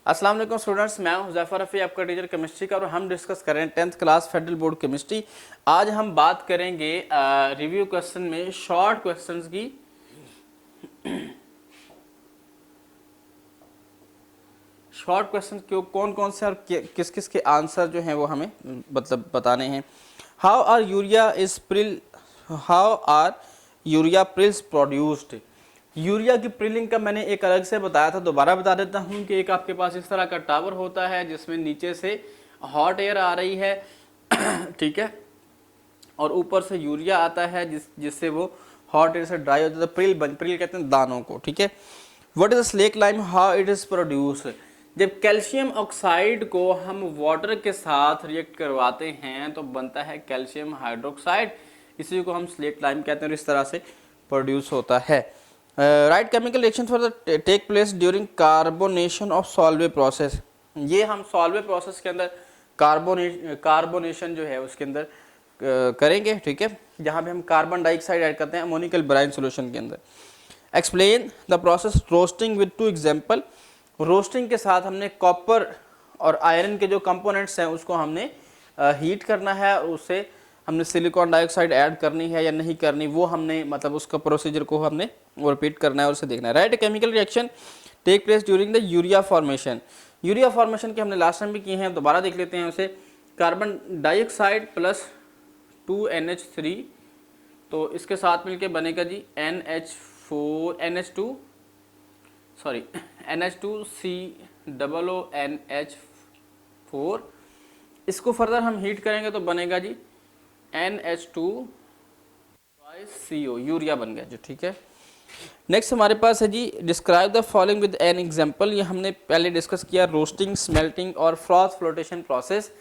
अस्सलाम वालेकुम स्टूडेंट्स, मैं हूं हुज़ैफा रफ़ी, आपका टीचर केमिस्ट्री का, और हम डिस्कस कर रहे हैं 10th class federal board chemistry. आज हम बात करेंगे रिव्यू क्वेश्चन में शॉर्ट क्वेश्चंस की। शॉर्ट क्वेश्चन क्यों, कौन कौन से और किस किस के आंसर जो हैं वो हमें मतलब बताने हैं। How are urea prills produced. Urea की प्रिलिंग का मैंने एक अलग से बताया था, दोबारा बता देता हूं कि एक आपके पास इस तरह का टावर होता है जिसमें नीचे से हॉट एयर आ रही है ठीक है, और ऊपर से यूरिया आता है जिससे वो हॉट एयर से ड्राई हो जाता है। प्रिल कहते हैं दानों को, ठीक है। What is slack lime, how it is produce. जब कैल्शियम ऑक्साइड को हम वाटर के साथ रिएक्ट करवाते हैं तो बनता है कैल्शियम हाइड्रोक्साइड, इसी को हम स्लेक लाइम कहते हैं, और इस तरह से प्रोड्यूस होता है। Right chemical reaction for the take place during carbonation of Solvay process. ये हम सॉल्वे प्रोसेस के अंदर कार्बोनेशन जो है उसके अंदर करेंगे, ठीक है, जहाँ पे हम कार्बन डाइऑक्साइड ऐड करते हैं अमोनिकल ब्राइन सॉल्यूशन के अंदर। Explain the process roasting with two example. Roasting के साथ हमने कॉपर और आयरन के जो कंपोनेंट्स हैं उसको हमने हीट करना है, और उससे हमने सिलिकॉन डाइऑक्साइड ऐड करनी है या नहीं करनी, वो हमने मतलब उसका प्रोसीजर को हमने रिपीट करना है और उसे देखना है। Right chemical reaction take place during the urea formation. Urea formation के हमने लास्ट टाइम भी किए हैं, दोबारा देख लेते हैं उसे। कार्बन डाइऑक्साइड प्लस 2NH3, तो इसके साथ मिलके बनेगा जी NH2COONH4। इसको फर्दर हम हीट करेंगे तो बनेगा जी NH2CO, यूरिया बन गया जो, ठीक है। नेक्स्ट हमारे पास है जी describe the following with an example. ये हमने पहले डिस्कस किया, रोस्टिंग, स्मेल्टिंग और फ्रॉथ फ्लोटेशन प्रोसेस।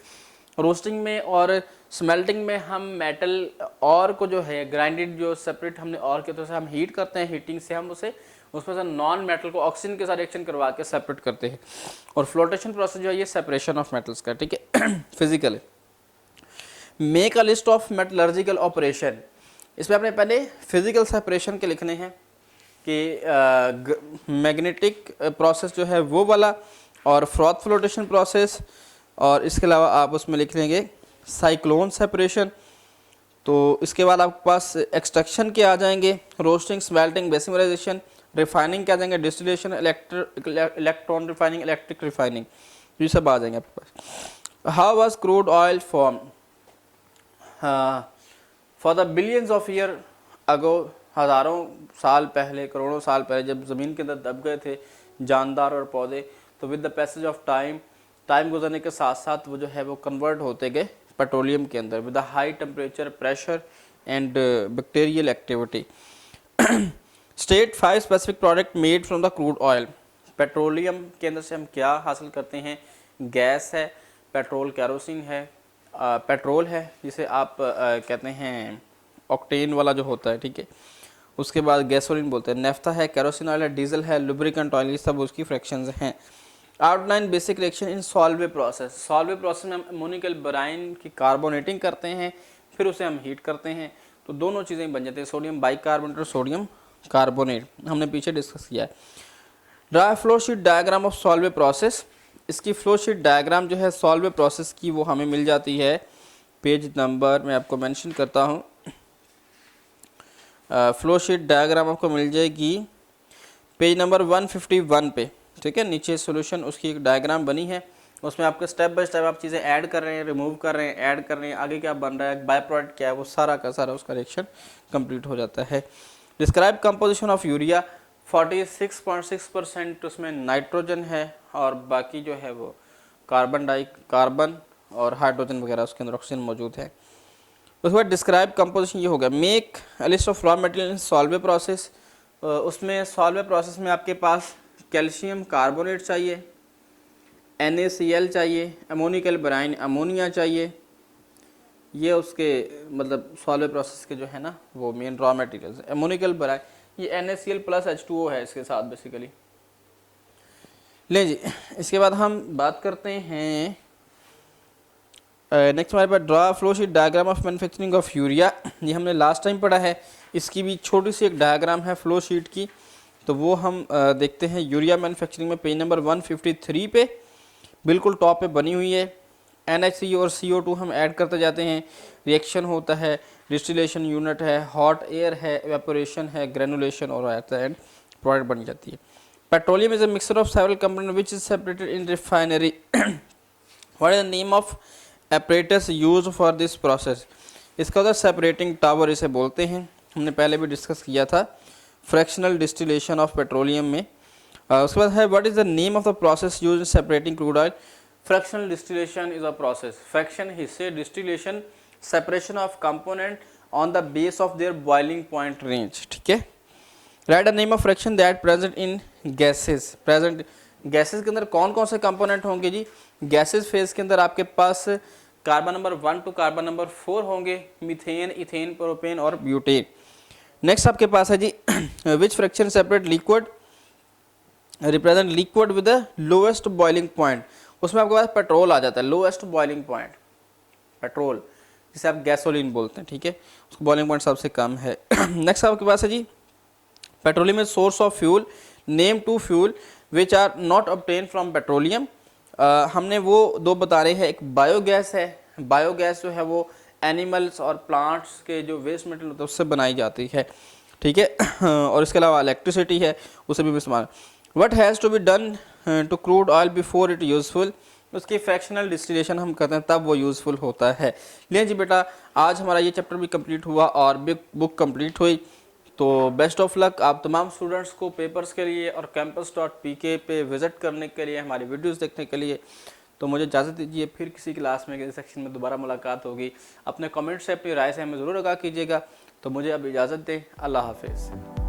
रोस्टिंग में और स्मेल्टिंग में हम मेटल और को जो है ग्राइंडेड जो सेपरेट हमने और के तो से हम हीट करते हैं, हीटिंग से हम उसे उसमें से नॉन मेटल को ऑक्सीजन के साथ रिएक्शन करवा के सेपरेट करते हैं। और फ्लोटेशन प्रोसेस जो है ये सेपरेशन ऑफ मेटल्स का, ठीक है। Physical make a list of metallurgical operation. इसमें आपने पहले फिजिकल सेपरेशन के लिखने हैं कि मैग्नेटिक प्रोसेस जो है वो वाला, और फ्रॉथ फ्लोटेशन प्रोसेस, और इसके अलावा आप उसमें लिख लेंगे साइक्लोन सेपरेशन। तो इसके बाद आपके पास एक्सट्रैक्शन के आ जाएंगे, रोस्टिंग, स्मेल्टिंग, बेसिमराइजेशन, रिफाइनिंग के आ जाएंगे, distillation, electron refining, electric refining, ये सब आ जाएंगे आपके पास। How was crude oil form for the billions of year ago. हज़ारों साल पहले, करोड़ों साल पहले जब ज़मीन के अंदर दब गए थे जानदार और पौधे, तो with the passage of time गुजरने के साथ साथ वो जो है वो कन्वर्ट होते गए पेट्रोलियम के अंदर with the high temperature, pressure and bacterial activity. State 5 specific product made from the crude oil. Petroleum के अंदर से हम क्या हासिल करते हैं? गैस है, पेट्रोल कैरोसिन है, पेट्रोल है जिसे आप कहते हैं ऑक्टेन वाला जो होता है, ठीक है। उसके बाद गैसोलीन बोलते हैं, नेफ्था है, कैरोसिन ऑयल है, डीजल है, लुब्रिकेंट ऑयल, ये सब उसकी फ्रैक्शंस हैं। Outline basic reaction in Solvay process. Solvay process में हम अमोनिकल ब्राइन की कार्बोनेटिंग करते हैं, फिर उसे हम हीट करते हैं, तो दोनों चीज़ें बन जाती हैं, सोडियम बाइकार्बोनेट और सोडियम कार्बोनेट, हमने पीछे डिस्कस किया है। Draw flow sheet diagram of Solvay process. इसकी फ्लो शीट डायग्राम जो है सॉल्वे प्रोसेस की वो हमें मिल जाती है, पेज नंबर मैं आपको मेंशन करता हूँ। फ्लो शीट डायग्राम आपको मिल जाएगी पेज नंबर 151 पे, ठीक है। नीचे सॉल्यूशन उसकी एक डायग्राम बनी है, उसमें आपके स्टेप बाय स्टेप आप चीज़ें ऐड कर रहे हैं, रिमूव कर रहे हैं, ऐड कर रहे हैं, आगे क्या बन रहा है, बाय प्रोडक्ट क्या है, वो सारा का सारा उसका रिएक्शन कंप्लीट हो जाता है। Describe composition of urea. 46.6% उसमें नाइट्रोजन है, और बाकी जो है वो कार्बन और हाइड्रोजन वगैरह उसके अंदर ऑक्सीजन मौजूद है। उसके बाद डिस्क्राइब कंपोजिशन ये हो गया। Make a list of raw material in Solvay process. उसमें सॉल्वे प्रोसेस में आपके पास कैल्शियम कार्बोनेट चाहिए, NaCl चाहिए, अमोनिकल ब्राइन अमोनिया चाहिए, ये उसके मतलब सॉल्वे प्रोसेस के जो है ना वो main raw materials. Ammoniacal brine ये NaCl प्लस H2O है इसके साथ बेसिकली। ले जी, इसके बाद हम बात करते हैं नेक्स्ट हमारे पास draw flow sheet diagram of manufacturing of urea. ये हमने लास्ट टाइम पढ़ा है, इसकी भी छोटी सी एक डायग्राम है फ्लो शीट की, तो वो हम देखते हैं यूरिया मैन्युफैक्चरिंग में पेज नंबर 153 पे बिल्कुल टॉप पे बनी हुई है। NH3 और CO2 हम ऐड करते जाते हैं, रिएक्शन होता है, डिस्टिलेशन यूनिट है, हॉट एयर है, एवेपोरेशन है, ग्रेनुलेशन और एट द एंड प्रोडक्ट बन जाती है। Petroleum is a mixture of several component which is separated in refinery. What is the name of apparatus use for this process? इसका होता है सेपरेटिंग टावर, इसे बोलते हैं, हमने पहले भी डिस्कस किया था फ्रैक्शनल डिस्टिलेशन ऑफ पेट्रोलियम में। उसके बाद है what is the name of the process use in separating crude oil? Fractional distillation is a process, fraction हिस्से, distillation separation of component on the base of their boiling point range. ठीक है, right the name of fraction that present in gases. Present gases के अंदर कौन कौन से component होंगे जी? Gases phase के अंदर आपके पास carbon number 1 to carbon number 4 होंगे, मीथेन, इथेन, प्रोपेन और ब्यूटेन। नेक्स्ट आपके पास है जी which fraction separate liquid represent liquid with the lowest boiling point? उसमें आपके पास पेट्रोल आ जाता है, लोएस्ट बॉइलिंग पॉइंट पेट्रोल, जिसे आप गैसोलीन बोलते हैं। ठीक है, उसका बॉइलिंग पॉइंट सबसे कम है। नेक्स्ट आपके पास है जी petroleum is source of fuel, name two fuel which are not obtain from petroleum. हमने वो दो बता रहे हैं, एक बायोगैस है, बायोगैस जो है वो एनिमल्स और प्लांट्स के जो वेस्ट मटेरियल होता है उससे बनाई जाती है। ठीक है, और इसके अलावा इलेक्ट्रिसिटी है, उसे भी इस्तेमाल। What has to be done to crude oil before it useful? उसकी फ्रैक्शनल डिस्टिलेशन हम करते हैं तब वो यूज़फुल होता है। लें जी बेटा, आज हमारा ये चैप्टर भी कंप्लीट हुआ और बुक कंप्लीट हुई। तो बेस्ट ऑफ लक आप तमाम स्टूडेंट्स को पेपर्स के लिए और campus.pk पे विज़िट करने के लिए, हमारी वीडियोस देखने के लिए। तो मुझे इजाज़त दीजिए, फिर किसी क्लास में किसी सेक्शन में दोबारा मुलाकात होगी। अपने कमेंट से अपनी राय से हमें ज़रूर आगाह कीजिएगा। तो मुझे अब इजाज़त दें, अल्लाह हाफिज़।